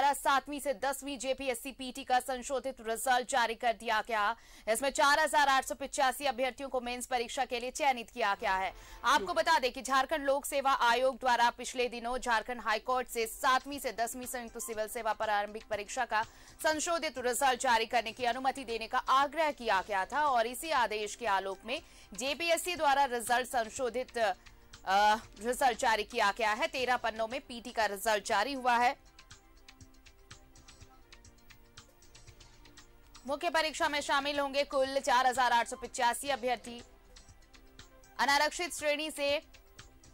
द्वारा 7वीं से 10वीं जेपीएससी पीटी का संशोधित रिजल्ट जारी कर दिया गया। इसमें 4,885 अभ्यर्थियों को मेंस परीक्षा के लिए चयनित किया गया है। आपको बता दें कि झारखंड लोक सेवा आयोग द्वारा पिछले दिनों झारखंड हाईकोर्ट से 7वीं से 10वीं संयुक्त सिविल सेवा प्रारंभिक परीक्षा का संशोधित रिजल्ट जारी करने की अनुमति देने का आग्रह किया गया था और इसी आदेश के आलोक में जेपीएससी द्वारा संशोधित रिजल्ट जारी किया गया है। 13 पन्नों में पीटी का रिजल्ट जारी हुआ है। मुख्य परीक्षा में शामिल होंगे कुल 4,885 अभ्यर्थी। अनारक्षित श्रेणी से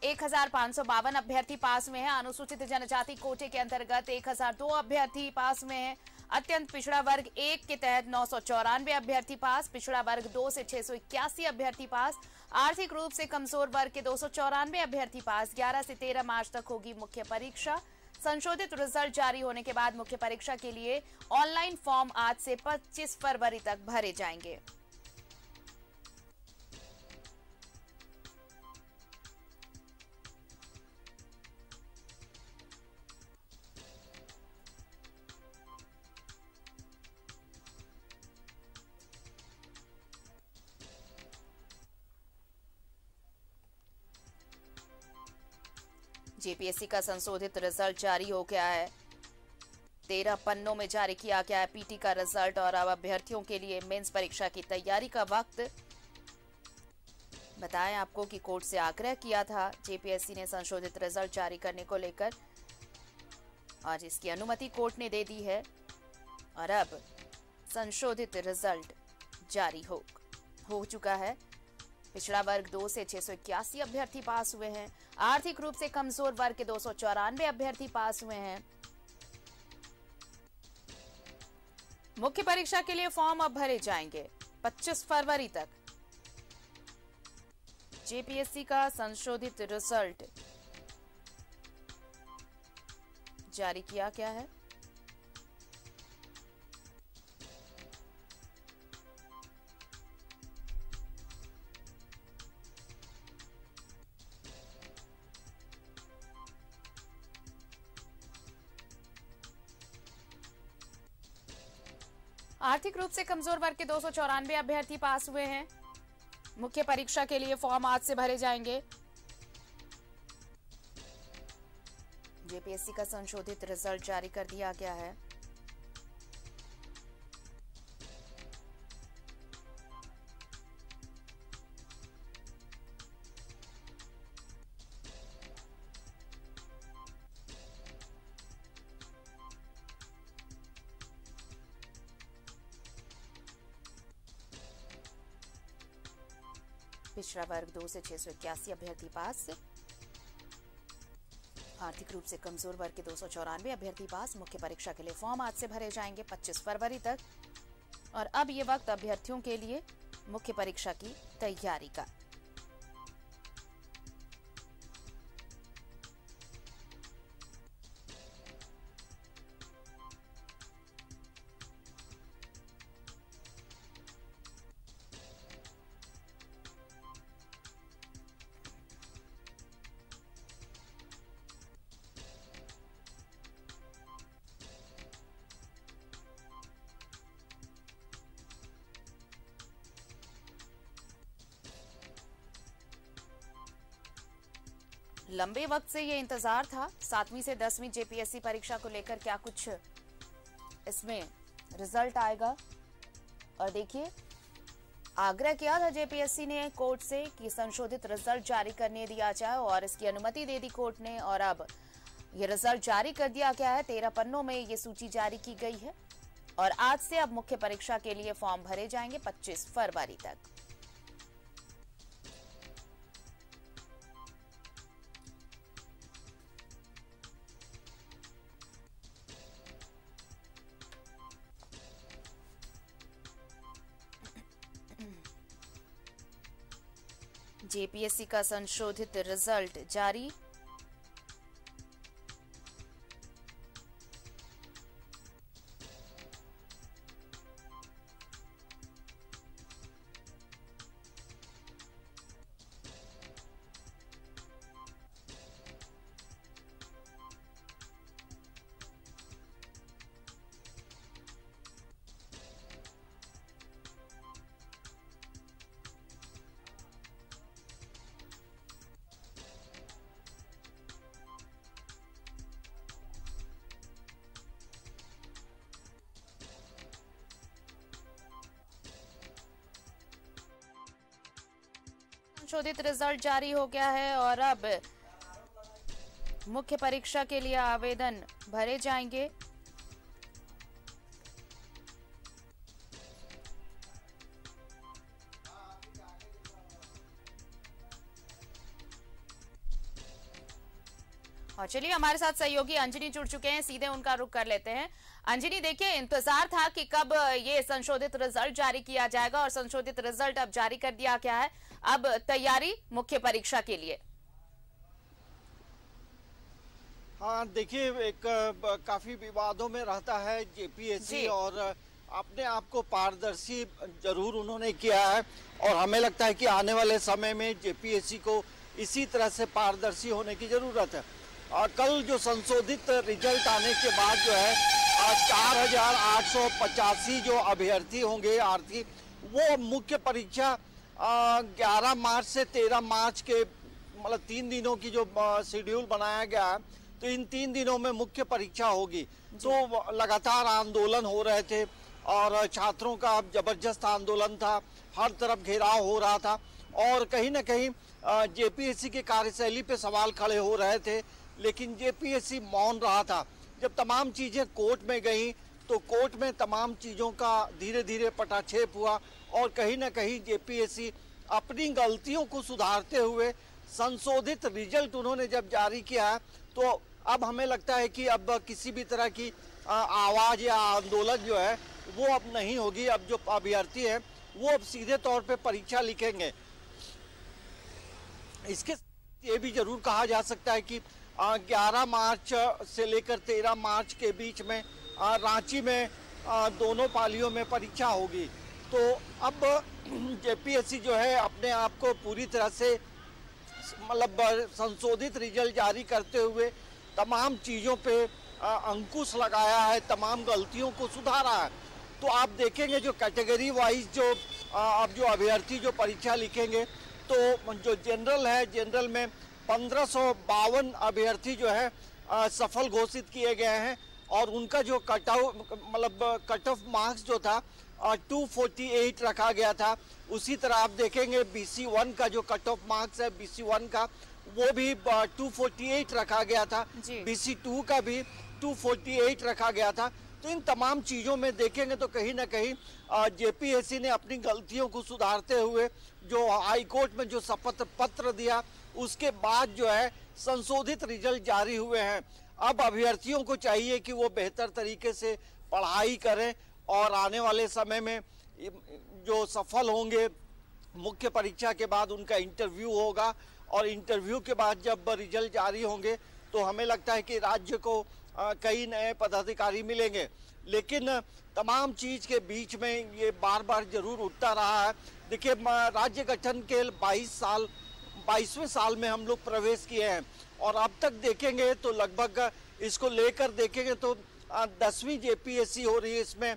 1,552 अभ्यर्थी पास में हैं। अनुसूचित जनजाति कोटे के अंतर्गत 1,002 अभ्यर्थी पास में हैं। अत्यंत पिछड़ा वर्ग 1 के तहत 994 अभ्यर्थी पास, पिछड़ा वर्ग 2 से 681 अभ्यर्थी पास, आर्थिक रूप से कमजोर वर्ग के 294 अभ्यर्थी पास। 11 से 13 मार्च तक होगी मुख्य परीक्षा। संशोधित रिजल्ट जारी होने के बाद मुख्य परीक्षा के लिए ऑनलाइन फॉर्म आज से 25 फरवरी तक भरे जाएंगे। जेपीएससी का संशोधित रिजल्ट जारी हो गया है। 13 पन्नों में जारी किया गया है पीटी का रिजल्ट और अब अभ्यर्थियों के लिए मेंस परीक्षा की तैयारी का वक्त। बताएं आपको कि कोर्ट से आग्रह किया था जेपीएससी ने संशोधित रिजल्ट जारी करने को लेकर। आज इसकी अनुमति कोर्ट ने दे दी है और अब संशोधित रिजल्ट जारी हो चुका है। पिछड़ा वर्ग 2 से 681 अभ्यर्थी पास हुए हैं। आर्थिक रूप से कमजोर वर्ग के 294 अभ्यर्थी पास हुए हैं। मुख्य परीक्षा के लिए फॉर्म अब भरे जाएंगे 25 फरवरी तक। जेपीएससी का संशोधित रिजल्ट जारी किया गया है। आर्थिक रूप से कमजोर वर्ग के 294 अभ्यर्थी पास हुए हैं। मुख्य परीक्षा के लिए फॉर्म आज से भरे जाएंगे। जेपीएससी का संशोधित रिजल्ट जारी कर दिया गया है। पिछड़ा वर्ग 2 से 681 अभ्यर्थी पास, आर्थिक रूप से कमजोर वर्ग के 294 अभ्यर्थी पास। मुख्य परीक्षा के लिए फॉर्म आज से भरे जाएंगे 25 फरवरी तक और अब ये वक्त अभ्यर्थियों के लिए मुख्य परीक्षा की तैयारी का। लंबे वक्त से ये इंतजार था 7वीं से 10वीं जेपीएससी परीक्षा को लेकर क्या कुछ इसमें रिजल्ट आएगा। और देखिए, आग्रह किया था जेपीएससी ने कोर्ट से कि संशोधित रिजल्ट जारी करने दिया जाए और इसकी अनुमति दे दी कोर्ट ने और अब ये रिजल्ट जारी कर दिया गया है। 13 पन्नों में ये सूची जारी की गई है और आज से अब मुख्य परीक्षा के लिए फॉर्म भरे जाएंगे 25 फरवरी तक। जेपीएससी का संशोधित रिजल्ट जारी। संशोधित रिजल्ट जारी हो गया है और अब मुख्य परीक्षा के लिए आवेदन भरे जाएंगे। और चलिए हमारे साथ सहयोगी अंजनी जुड़ चुके हैं, सीधे उनका रुख कर लेते हैं। अंजनी, देखिए इंतजार था कि कब ये संशोधित रिजल्ट जारी किया जाएगा और संशोधित रिजल्ट अब जारी कर दिया गया है। अब तैयारी मुख्य परीक्षा के लिए। हाँ देखिए, एक काफी विवादों में रहता है जेपीएससी और अपने आप को पारदर्शी जरूर उन्होंने किया है और हमें लगता है कि आने वाले समय में जेपीएससी को इसी तरह से पारदर्शी होने की जरूरत है। और कल जो संशोधित रिजल्ट आने के बाद जो है 4885 जो अभ्यर्थी होंगे आरती, वो मुख्य परीक्षा 11 मार्च से 13 मार्च के मतलब 3 दिनों की जो शेड्यूल बनाया गया है, तो इन 3 दिनों में मुख्य परीक्षा होगी। तो लगातार आंदोलन हो रहे थे और छात्रों का जबरदस्त आंदोलन था, हर तरफ घेराव हो रहा था और कहीं ना कहीं जेपीएससी की कार्यशैली पे सवाल खड़े हो रहे थे, लेकिन जेपीएससी मौन रहा था। जब तमाम चीजें कोर्ट में गई तो कोर्ट में तमाम चीजों का धीरे धीरे पटाक्षेप हुआ और कहीं ना कहीं जेपीएससी अपनी गलतियों को सुधारते हुए संशोधित रिजल्ट उन्होंने जब जारी किया है, तो अब हमें लगता है कि अब किसी भी तरह की आवाज या आंदोलन जो है वो अब नहीं होगी। अब जो अभ्यर्थी है वो अब सीधे तौर पे परीक्षा लिखेंगे। इसके ये भी जरूर कहा जा सकता है कि 11 मार्च से लेकर 13 मार्च के बीच में रांची में दोनों पालियों में परीक्षा होगी। तो अब जेपीएससी जो है अपने आप को पूरी तरह से मतलब संशोधित रिजल्ट जारी करते हुए तमाम चीज़ों पे अंकुश लगाया है, तमाम गलतियों को सुधारा है। तो आप देखेंगे जो कैटेगरी वाइज जो अब जो अभ्यर्थी जो परीक्षा लिखेंगे, तो जो जनरल है, जनरल में 1552 अभ्यर्थी जो है सफल घोषित किए गए हैं और उनका जो कट ऑफ मार्क्स जो था 248 रखा गया था। उसी तरह आप देखेंगे BC1 का जो कट ऑफ मार्क्स है BC1 का, वो भी 248 रखा गया था। BC2 का भी 248 रखा गया था। तो इन तमाम चीज़ों में देखेंगे तो कहीं ना कहीं जेपीएससी ने अपनी गलतियों को सुधारते हुए जो हाई कोर्ट में जो शपथ पत्र दिया, उसके बाद जो है संशोधित रिजल्ट जारी हुए हैं। अब अभ्यर्थियों को चाहिए कि वो बेहतर तरीके से पढ़ाई करें और आने वाले समय में जो सफल होंगे मुख्य परीक्षा के बाद उनका इंटरव्यू होगा और इंटरव्यू के बाद जब रिजल्ट जारी होंगे तो हमें लगता है कि राज्य को कई नए पदाधिकारी मिलेंगे। लेकिन तमाम चीज के बीच में ये बार बार जरूर उठता रहा है। देखिए, राज्य गठन के 22वें साल में हम लोग प्रवेश किए हैं और अब तक देखेंगे तो लगभग इसको लेकर देखेंगे तो 10वीं जेपीएससी हो रही है। इसमें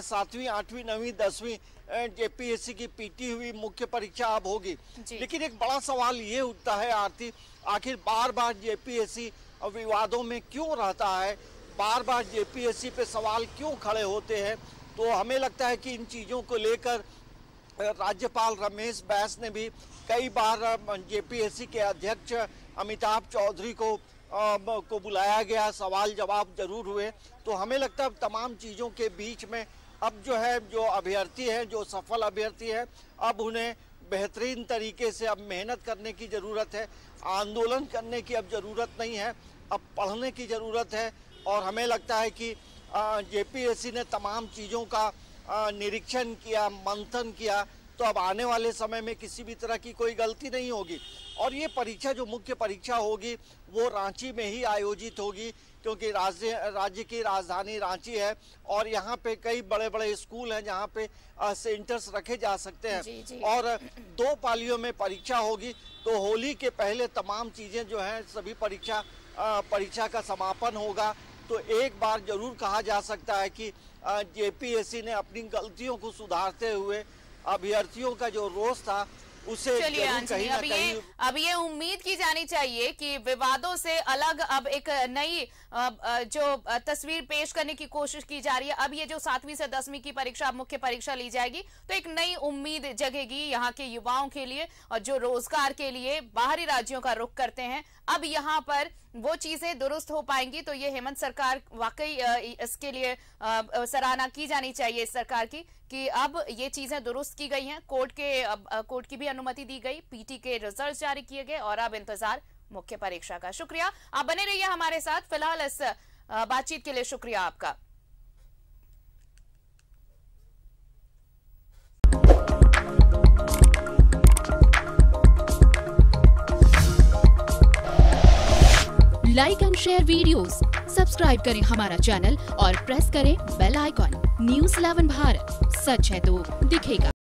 7वीं 8वीं 9वीं 10वीं जेपीएससी की पीटी हुई मुख्य परीक्षा अब होगी। लेकिन एक बड़ा सवाल ये उठता है आरती, आखिर बार बार जेपीएससी विवादों में क्यों रहता है, बार बार जेपीएससी पे सवाल क्यों खड़े होते हैं। तो हमें लगता है कि इन चीज़ों को लेकर राज्यपाल रमेश बैस ने भी कई बार जेपीएससी के अध्यक्ष अमिताभ चौधरी को बुलाया गया, सवाल जवाब जरूर हुए। तो हमें लगता है तमाम चीज़ों के बीच में अब जो है जो अभ्यर्थी हैं, जो सफल अभ्यर्थी हैं, अब उन्हें बेहतरीन तरीके से अब मेहनत करने की ज़रूरत है, आंदोलन करने की अब ज़रूरत नहीं है, अब पढ़ने की ज़रूरत है। और हमें लगता है कि जेपीएससी ने तमाम चीज़ों का निरीक्षण किया, मंथन किया, तो अब आने वाले समय में किसी भी तरह की कोई गलती नहीं होगी। और ये परीक्षा जो मुख्य परीक्षा होगी वो रांची में ही आयोजित होगी, क्योंकि राज्य की राजधानी रांची है और यहाँ पे कई बड़े बड़े स्कूल हैं जहाँ पे सेंटर्स रखे जा सकते हैं। और 2 पालियों में परीक्षा होगी, तो होली के पहले तमाम चीज़ें जो हैं सभी परीक्षा का समापन होगा। तो एक बार जरूर कहा जा सकता है कि जेपीएससी ने अपनी गलतियों को सुधारते हुए अभ्यर्थियों का जो रोष था उसे चलिए कहीं ना कहीं अब ये उम्मीद की जानी चाहिए कि विवादों से अलग अब एक नई जो तस्वीर पेश करने की कोशिश की जा रही है। अब ये जो 7वीं से 10वीं की परीक्षा, मुख्य परीक्षा ली जाएगी, तो एक नई उम्मीद जगेगी यहाँ के युवाओं के लिए, और जो रोजगार के लिए बाहरी राज्यों का रुख करते हैं, अब यहाँ पर वो चीजें दुरुस्त हो पाएंगी। तो ये हेमंत सरकार वाकई इसके लिए सराहना की जानी चाहिए इस सरकार की, कि अब ये चीजें दुरुस्त की गई हैं। कोर्ट की भी अनुमति दी गई, पीटी के रिजल्ट जारी किए गए, और अब इंतजार मुख्य परीक्षा का। शुक्रिया, आप बने रहिए हमारे साथ। फिलहाल इस बातचीत के लिए शुक्रिया आपका। Like and share videos, subscribe करें हमारा चैनल और प्रेस करें बेल आइकॉन। न्यूज़ 11 भारत, सच है तो दिखेगा।